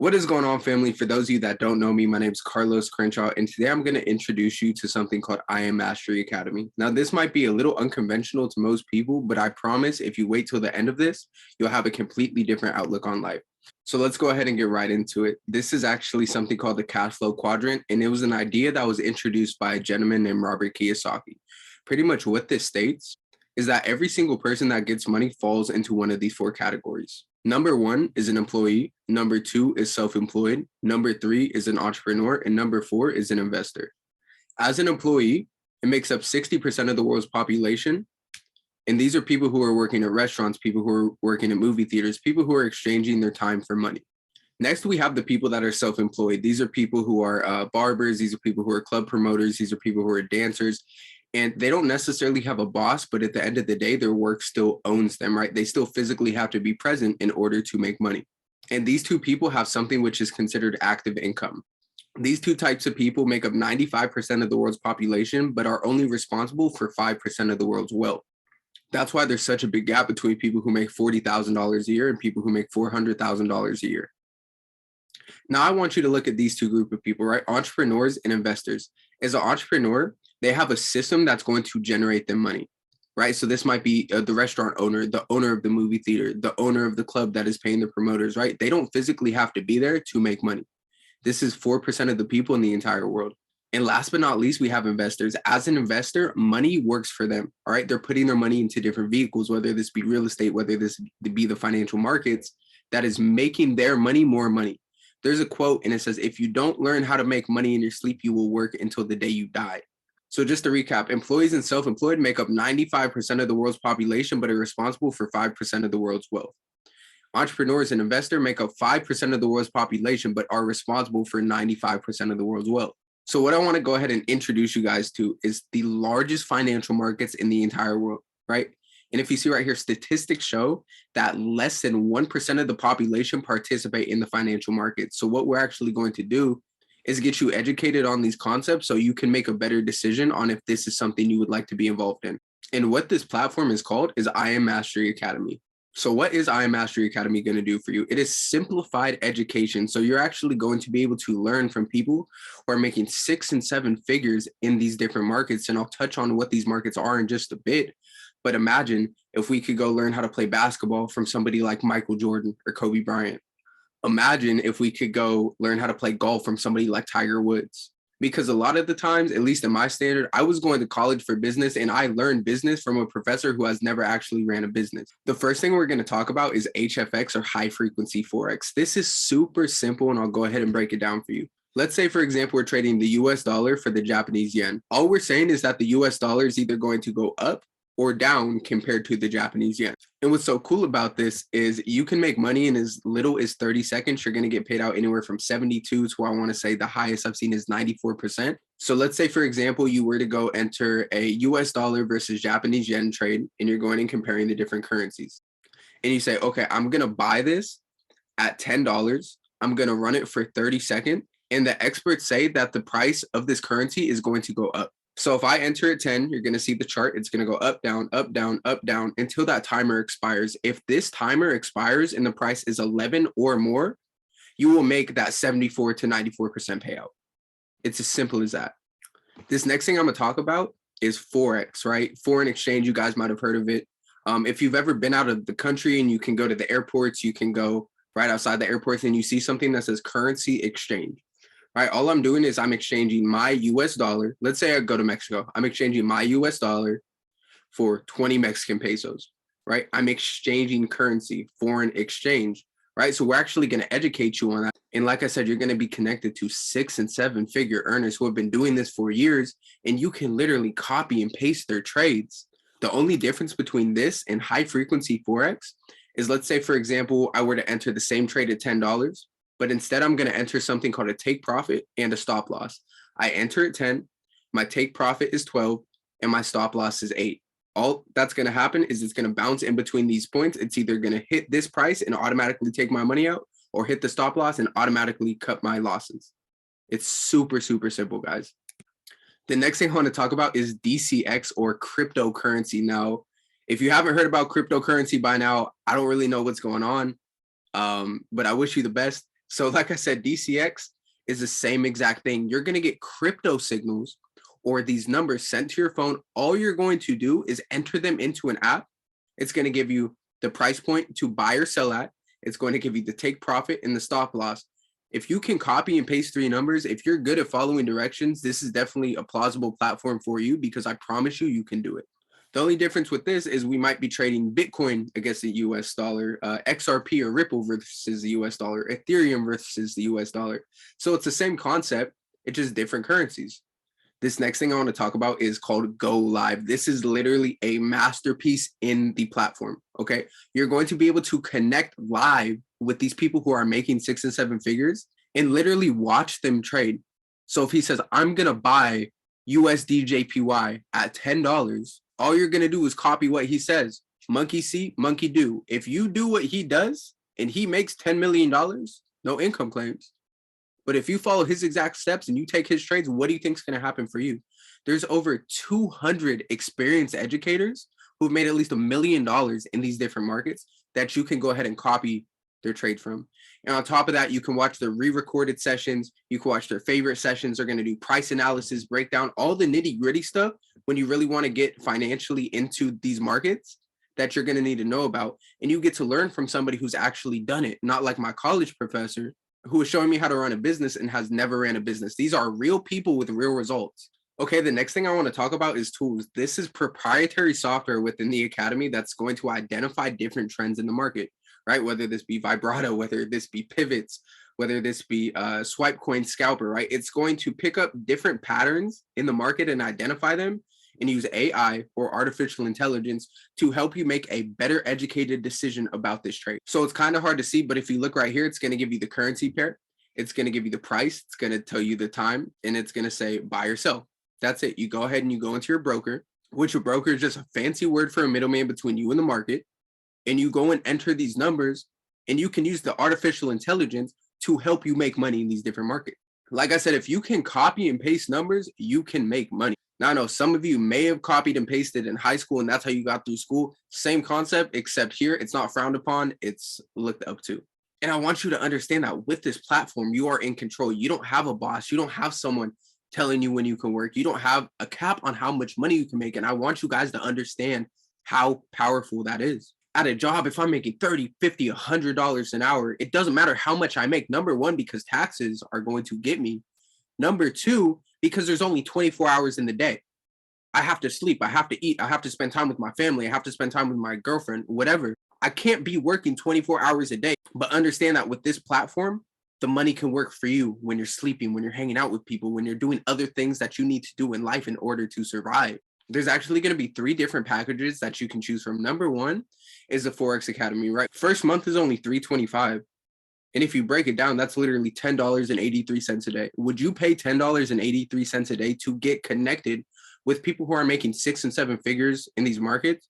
What is going on, family? For those of you that don't know me, my name is Carlos Crenshaw, and today I'm going to introduce you to something called Mastery Academy. Now, this might be a little unconventional to most people, but I promise if you wait till the end of this, you'll have a completely different outlook on life. So let's go ahead and get right into it. This is actually something called the cash flow quadrant, and it was an idea that was introduced by a gentleman named Robert Kiyosaki. Pretty much what this states is that every single person that gets money falls into one of these four categories. Number one is an employee. Number two is self-employed. Number three is an entrepreneur. And number four is an investor. As an employee, it makes up 60% of the world's population. And these are people who are working at restaurants, people who are working at movie theaters, people who are exchanging their time for money. Next, we have the people that are self-employed. These are people who are barbers. These are people who are club promoters. These are people who are dancers. And they don't necessarily have a boss, but at the end of the day, their work still owns them, right? They still physically have to be present in order to make money. And these two people have something which is considered active income. These two types of people make up 95% of the world's population, but are only responsible for 5% of the world's wealth. That's why there's such a big gap between people who make $40,000 a year and people who make $400,000 a year. Now, I want you to look at these two groups of people, right? Entrepreneurs and investors. As an entrepreneur, they have a system that's going to generate them money, right? So this might be the restaurant owner, the owner of the movie theater, the owner of the club that is paying the promoters, right? They don't physically have to be there to make money. This is 4% of the people in the entire world. And last but not least, we have investors. As an investor, money works for them, all right? They're putting their money into different vehicles, whether this be real estate, whether this be the financial markets, that is making their money more money. There's a quote and it says, if you don't learn how to make money in your sleep, you will work until the day you die. So just to recap, employees and self-employed make up 95% of the world's population, but are responsible for 5% of the world's wealth. Entrepreneurs and investors make up 5% of the world's population, but are responsible for 95% of the world's wealth. So what I want to go ahead and introduce you guys to is the largest financial markets in the entire world, right? And if you see right here, statistics show that less than 1% of the population participate in the financial markets. So what we're actually going to do is get you educated on these concepts so you can make a better decision on if this is something you would like to be involved in. And what this platform is called is Mastery Academy. So what is Mastery Academy going to do for you? It is simplified education. So you're actually going to be able to learn from people who are making 6 and 7 figures in these different markets. And I'll touch on what these markets are in just a bit. But imagine if we could go learn how to play basketball from somebody like Michael Jordan or Kobe Bryant. Imagine if we could go learn how to play golf from somebody like Tiger Woods. Because a lot of the times, at least in my standard, I was going to college for business and I learned business from a professor who has never actually ran a business. The first thing we're going to talk about is HFX, or high frequency Forex. This is super simple and I'll go ahead and break it down for you. Let's say, for example, we're trading the US dollar for the Japanese yen. All we're saying is that the US dollar is either going to go up or down compared to the Japanese yen. And what's so cool about this is you can make money in as little as 30 seconds. You're going to get paid out anywhere from 72 to, I want to say, the highest I've seen is 94%. So let's say, for example, you were to go enter a US dollar versus Japanese yen trade, and you're going and comparing the different currencies. And you say, okay, I'm going to buy this at $10. I'm going to run it for 30 seconds. And the experts say that the price of this currency is going to go up. So if I enter at 10, you're going to see the chart. It's going to go up, down, up, down, up, down until that timer expires. If this timer expires and the price is 11 or more, you will make that 74 to 94% payout. It's as simple as that. This next thing I'm going to talk about is Forex, right? Foreign exchange. You guys might have heard of it. If you've ever been out of the country and you can go to the airports, you can go right outside the airports and you see something that says currency exchange. Right, all I'm doing is I'm exchanging my US dollar. Let's say I go to Mexico. I'm exchanging my US dollar for 20 Mexican pesos, right? I'm exchanging currency, foreign exchange, right? So we're actually going to educate you on that. And like I said, you're going to be connected to 6 and 7 figure earners who have been doing this for years, and you can literally copy and paste their trades. The only difference between this and high frequency Forex is, let's say, for example, I were to enter the same trade at $10. But instead, I'm going to enter something called a take profit and a stop loss. I enter at 10, my take profit is 12, and my stop loss is 8. All that's going to happen is it's going to bounce in between these points. It's either going to hit this price and automatically take my money out, or hit the stop loss and automatically cut my losses. It's super, super simple, guys. The next thing I want to talk about is Dcx, or cryptocurrency. Now, if you haven't heard about cryptocurrency by now, I don't really know what's going on, but I wish you the best. So like I said, DCX is the same exact thing. You're going to get crypto signals or these numbers sent to your phone. All you're going to do is enter them into an app. It's going to give you the price point to buy or sell at. It's going to give you the take profit and the stop loss. If you can copy and paste 3 numbers, if you're good at following directions, this is definitely a plausible platform for you, because I promise you, you can do it. The only difference with this is we might be trading Bitcoin against the US dollar, XRP or Ripple versus the US dollar, Ethereum versus the US dollar. So it's the same concept, it's just different currencies. This next thing I want to talk about is called Go Live. This is literally a masterpiece in the platform, okay? You're going to be able to connect live with these people who are making 6 and 7 figures and literally watch them trade. So if he says, I'm going to buy USDJPY at $10, all you're going to do is copy what he says. Monkey see, monkey do. If you do what he does and he makes $10 million, no income claims. But if you follow his exact steps and you take his trades, what do you think is going to happen for you? There's over 200 experienced educators who've made at least $1 million in these different markets that you can go ahead and copy their trade from. And on top of that, you can watch their re-recorded sessions. You can watch their favorite sessions. They're going to do price analysis, breakdown, all the nitty gritty stuff when you really want to get financially into these markets that you're going to need to know about. And you get to learn from somebody who's actually done it, not like my college professor who is showing me how to run a business and has never ran a business. These are real people with real results. Okay, the next thing I want to talk about is tools. This is proprietary software within the Academy that's going to identify different trends in the market, right? Whether this be vibrato, whether this be pivots, whether this be swipe coin scalper, right? It's going to pick up different patterns in the market and identify them and use AI or artificial intelligence to help you make a better educated decision about this trade. So it's kind of hard to see, but if you look right here, it's going to give you the currency pair. It's going to give you the price. It's going to tell you the time, and it's going to say buy or sell. That's it. You go ahead and you go into your broker, which a broker is just a fancy word for a middleman between you and the market. And you go and enter these numbers, and you can use the artificial intelligence to help you make money in these different markets. Like I said, if you can copy and paste numbers, you can make money. Now, I know some of you may have copied and pasted in high school, and that's how you got through school. Same concept, except here, it's not frowned upon, it's looked up to. And I want you to understand that with this platform, you are in control. You don't have a boss. You don't have someone telling you when you can work. You don't have a cap on how much money you can make. And I want you guys to understand how powerful that is. At a job, if I'm making $30, $50, $100 an hour, it doesn't matter how much I make. Number one, because taxes are going to get me. Number two, because there's only 24 hours in the day. I have to sleep, I have to eat, I have to spend time with my family, I have to spend time with my girlfriend, whatever. I can't be working 24 hours a day, but understand that with this platform, the money can work for you when you're sleeping, when you're hanging out with people, when you're doing other things that you need to do in life in order to survive. There's actually going to be 3 different packages that you can choose from. Number one is the Forex Academy, right? First month is only $325. And if you break it down, that's literally $10.83 a day. Would you pay $10.83 a day to get connected with people who are making 6 and 7 figures in these markets?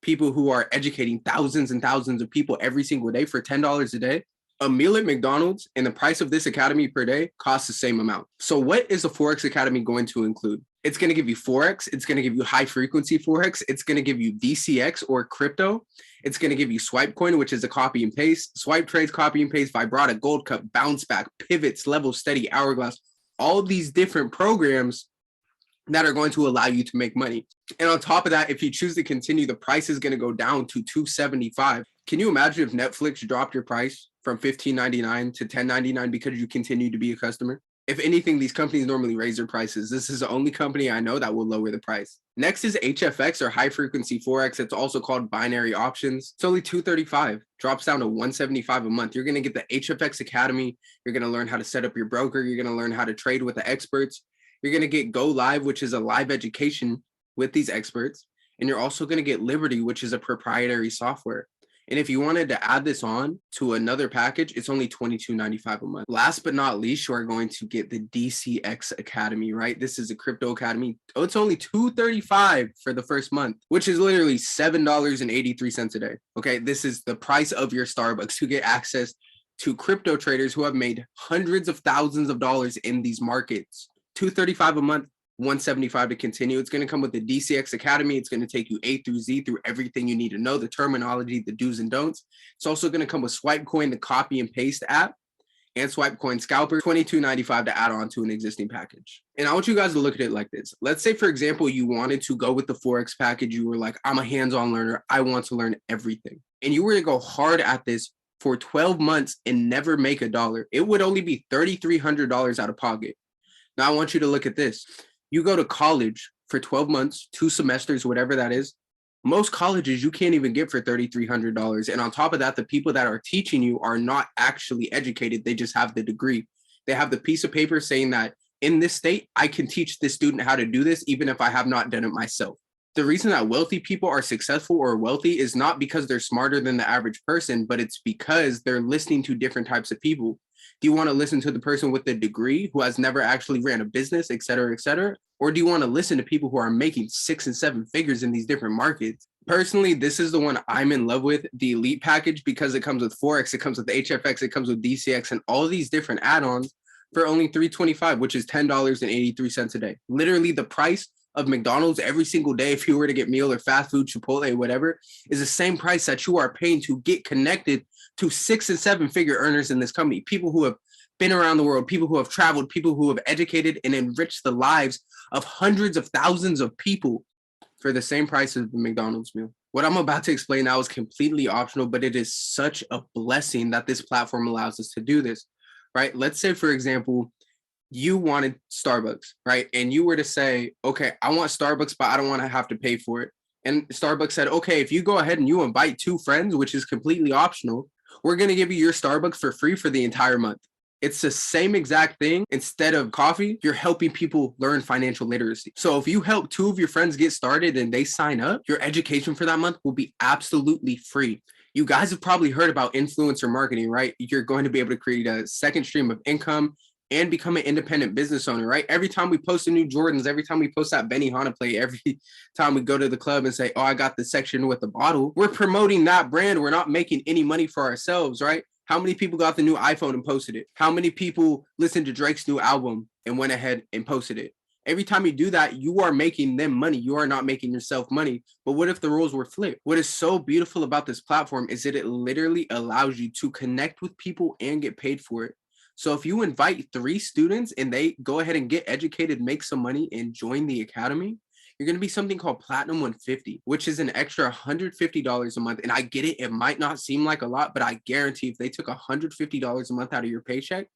People who are educating thousands and thousands of people every single day for $10 a day? A meal at McDonald's and the price of this academy per day costs the same amount. So what is the Forex Academy going to include? It's going to give you Forex. It's going to give you high frequency Forex. It's going to give you DCX or crypto. It's going to give you swipe coin, which is a copy and paste, swipe trades, copy and paste, vibrata, gold cup, bounce back, pivots, level steady, hourglass, all of these different programs that are going to allow you to make money. And on top of that, if you choose to continue, the price is going to go down to $275. Can you imagine if Netflix dropped your price from $15.99 to $10.99 because you continue to be a customer? If anything, these companies normally raise their prices. This is the only company I know that will lower the price. Next is HFX or high frequency Forex. It's also called binary options. It's only $235, drops down to $175 a month. You're going to get the HFX Academy. You're going to learn how to set up your broker. You're going to learn how to trade with the experts. You're going to get Go Live, which is a live education with these experts. And you're also going to get Liberty, which is a proprietary software. And if you wanted to add this on to another package, it's only $22.95 a month. Last but not least, you are going to get the Dcx Academy, right? This is a crypto academy. Oh, it's only $235 for the first month, which is literally $7.83 a day. Okay, this is the price of your Starbucks to get access to crypto traders who have made hundreds of thousands of dollars in these markets. $235 a month. $175 to continue. It's going to come with the Dcx Academy. It's going to take you A through Z through everything you need to know, the terminology, the do's and don'ts. It's also going to come with Swipe Coin, the copy and paste app. and swipe coin scalper, $22.95 to add on to an existing package. And I want you guys to look at it like this. Let's say, for example, you wanted to go with the Forex package. You were like, I'm a hands-on learner. I want to learn everything. And you were to go hard at this for 12 months and never make a dollar. It would only be $3,300 out of pocket. Now I want you to look at this. You go to college for 12 months, 2 semesters, whatever that is. Most colleges you can't even get for $3,300. And on top of that, the people that are teaching you are not actually educated. They just have the degree. They have the piece of paper saying that in this state, I can teach this student how to do this, even if I have not done it myself. The reason that wealthy people are successful or wealthy is not because they're smarter than the average person, but it's because they're listening to different types of people. Do you want to listen to the person with the degree who has never actually ran a business, et cetera, et cetera? Or do you want to listen to people who are making 6 and 7 figures in these different markets? Personally, this is the one I'm in love with, the Elite package, because it comes with Forex, it comes with HFX, it comes with Dcx, and all these different add-ons for only $325, which is $10.83 a day. Literally the price of McDonald's every single day, if you were to get meal or fast food, Chipotle, whatever, is the same price that you are paying to get connected to 6 and 7 figure earners in this company. People who have been around the world, people who have traveled, people who have educated and enriched the lives of hundreds of thousands of people for the same price as the McDonald's meal. What I'm about to explain now is completely optional, but it is such a blessing that this platform allows us to do this, right? Let's say, for example, you wanted Starbucks, right? And you were to say, okay, I want Starbucks, but I don't want to have to pay for it. And Starbucks said, okay, if you go ahead and you invite 2 friends, which is completely optional, we're going to give you your Starbucks for free for the entire month. It's the same exact thing. Instead of coffee, you're helping people learn financial literacy. So if you help 2 of your friends get started and they sign up, your education for that month will be absolutely free. You guys have probably heard about influencer marketing, right? You're going to be able to create a second stream of income and become an independent business owner, right? Every time we post a new Jordans, every time we post that Benihana plate, every time we go to the club and say, oh, I got the section with the bottle, we're promoting that brand. We're not making any money for ourselves, right? How many people got the new iPhone and posted it? How many people listened to Drake's new album and went ahead and posted it? Every time you do that, you are making them money. You are not making yourself money. But what if the roles were flipped? What is so beautiful about this platform is that it literally allows you to connect with people and get paid for it. So if you invite 3 students and they go ahead and get educated, make some money, and join the academy, you're going to be something called Platinum 150, which is an extra $150 a month. And I get it. It might not seem like a lot, but I guarantee if they took $150 a month out of your paycheck,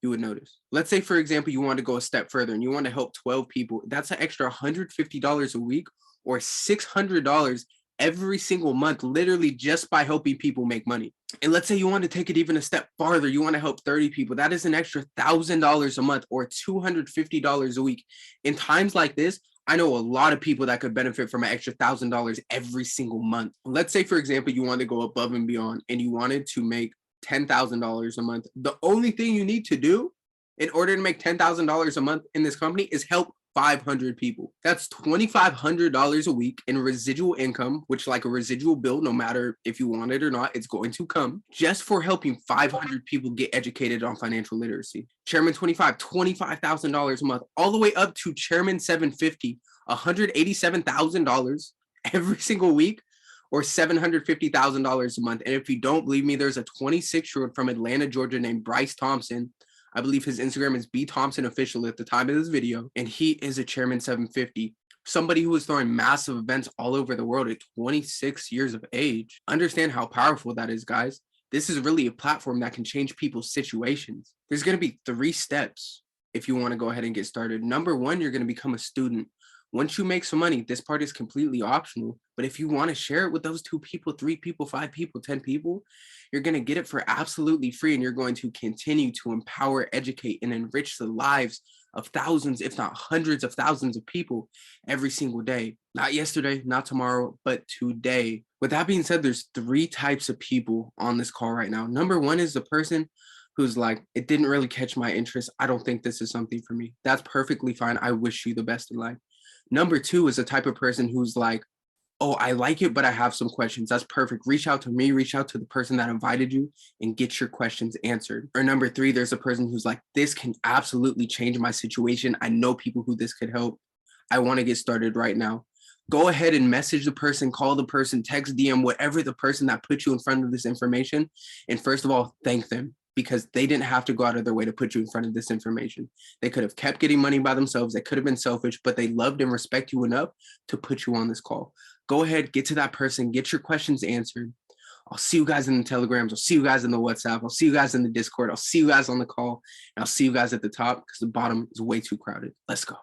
you would notice. Let's say, for example, you want to go a step further and you want to help 12 people. That's an extra $150 a week or $600 every single month, literally just by helping people make money. And let's say you want to take it even a step farther. You want to help 30 people. That is an extra $1,000 a month or $250 a week. In times like this, I know a lot of people that could benefit from an extra $1,000 every single month. Let's say, for example, you want to go above and beyond and you wanted to make $10,000 a month. The only thing you need to do in order to make $10,000 a month in this company is help 500 people. That's $2,500 a week in residual income, which, like a residual bill, no matter if you want it or not, it's going to come just for helping 500 people get educated on financial literacy. Chairman 25, $25,000 a month, all the way up to Chairman 750, $187,000 every single week, or $750,000 a month. And if you don't believe me, there's a 26-year-old from Atlanta, Georgia named Bryce Thompson. I believe his Instagram is B Thompson Official at the time of this video. And he is a Chairman 750, somebody who is throwing massive events all over the world at 26 years of age. Understand how powerful that is, guys. This is really a platform that can change people's situations. There's going to be 3 steps if you want to go ahead and get started. Number 1, you're going to become a student. Once you make some money, this part is completely optional. But if you want to share it with those 2 people, 3 people, 5 people, 10 people, you're going to get it for absolutely free. And you're going to continue to empower, educate, and enrich the lives of thousands, if not hundreds of thousands of people every single day. Not yesterday, not tomorrow, but today. With that being said, there's 3 types of people on this call right now. Number 1 is the person who's like, it didn't really catch my interest. I don't think this is something for me. That's perfectly fine. I wish you the best in life. Number 2 is the type of person who's like, oh, I like it, but I have some questions. That's perfect. Reach out to me, reach out to the person that invited you and get your questions answered. Or number 3, there's a person who's like, this can absolutely change my situation. I know people who this could help. I want to get started right now. Go ahead and message the person, call the person, text, DM, whatever the person that put you in front of this information. And first of all, thank them. because they didn't have to go out of their way to put you in front of this information. They could have kept getting money by themselves. They could have been selfish, but they loved and respect you enough to put you on this call. Go ahead, get to that person, get your questions answered. I'll see you guys in the Telegrams. I'll see you guys in the WhatsApp. I'll see you guys in the Discord. I'll see you guys on the call. And I'll see you guys at the top because the bottom is way too crowded. Let's go.